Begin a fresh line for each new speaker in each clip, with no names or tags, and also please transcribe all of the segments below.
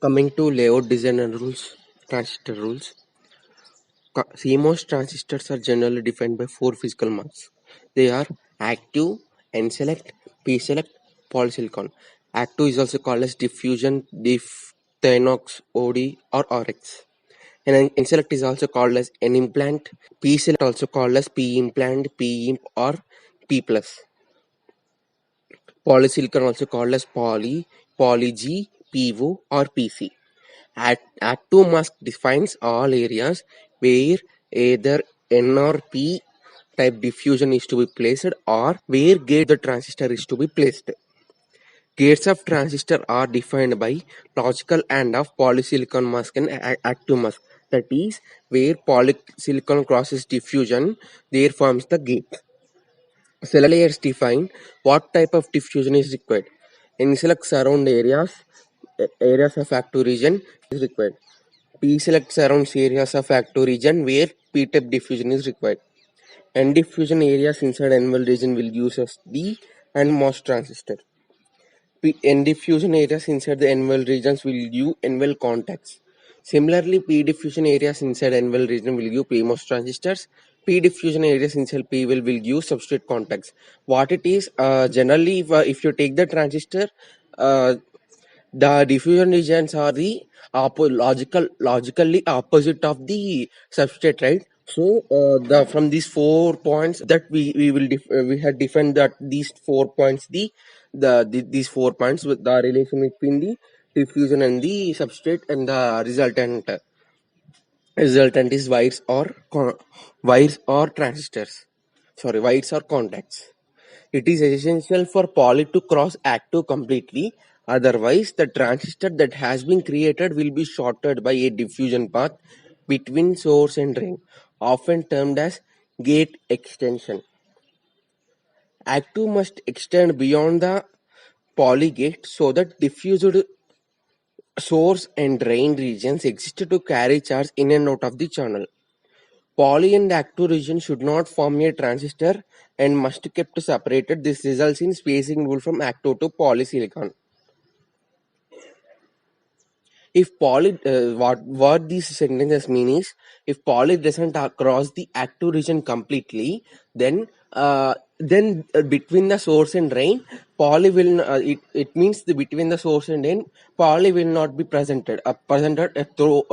Coming to layout design and rules, transistor rules. CMOS transistors are generally defined by four physical marks. They are active, N-select, P-select, polysilicon. Active is also called as diffusion, diphthanox, OD, or RX. And N-select is also called as N-implant. P-select also called as P-implant, P-imp, or P+. Polysilicon also called as Poly-G, PO, or PC. Active mask defines all areas where either N or P type diffusion is to be placed or where gate the transistor is to be placed. Gates of transistor are defined by logical and of polysilicon mask and active mask. That is, where polysilicon crosses diffusion, there forms the gate. Cell layers define what type of diffusion is required. In select surround areas of active region is required. P-select surrounds areas of active region where P-type diffusion is required. N-diffusion areas inside N-well region will use as the N-MOS transistor. N-diffusion areas inside the N-well regions will use N-well contacts. Similarly, P-diffusion areas inside N-well region will use PMOS transistors. P-diffusion areas inside P-well will use substrate contacts. What it is, generally, if you take the transistor, uh, the diffusion regions are the logically opposite of the substrate, right? So the from these 4 points that we had defined that these 4 points these 4 points with the relation between the diffusion and the substrate, and the resultant is wires or transistors. Sorry, wires or contacts. It is essential for poly to cross active completely, otherwise the transistor that has been created will be shorted by a diffusion path between source and drain, often termed as gate extension. Active must extend beyond the poly gate so that diffused source and drain regions exist to carry charge in and out of the channel. Poly and active region should not form a transistor and must be kept separated. This results in spacing rule from active to polysilicon. If poly, what these sentences mean is, if poly doesn't cross the active region completely, then between the source and drain, poly will it means the between the source and drain, poly will not be presented through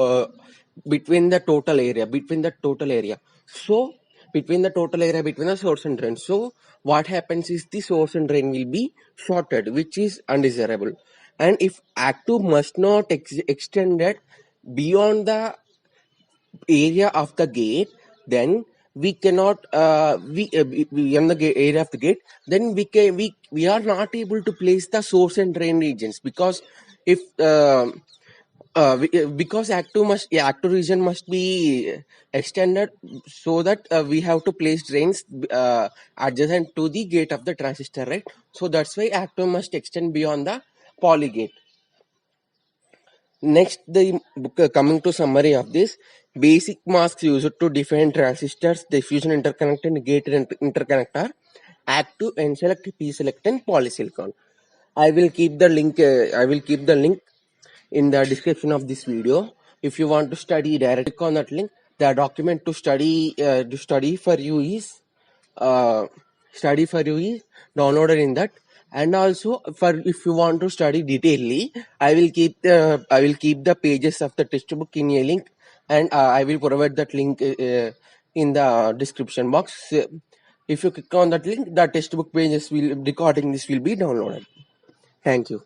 between the total area. So between the total area between the source and drain. So what happens is the source and drain will be shorted, which is undesirable. And if active must not extend it beyond the area of the gate, then we cannot we on the area of the gate, then we are not able to place the source and drain regions, because if because active region must be extended, so that we have to place drains adjacent to the gate of the transistor, right? So that's why active must extend beyond the poly gate. Next, coming to summary of this, basic masks used to define transistors, diffusion interconnect and gate interconnect are active, N-select, P-select, and polysilicon. I will keep the link. I will keep the link in the description of this video. If you want to study, directly click on that link. The document to study for you is uh, downloaded in that. And also, for if you want to study detailedly, I will keep the pages of the textbook in a link, and I will provide that link in the description box. If you click on that link, the textbook pages will recording this will be downloaded. Thank you.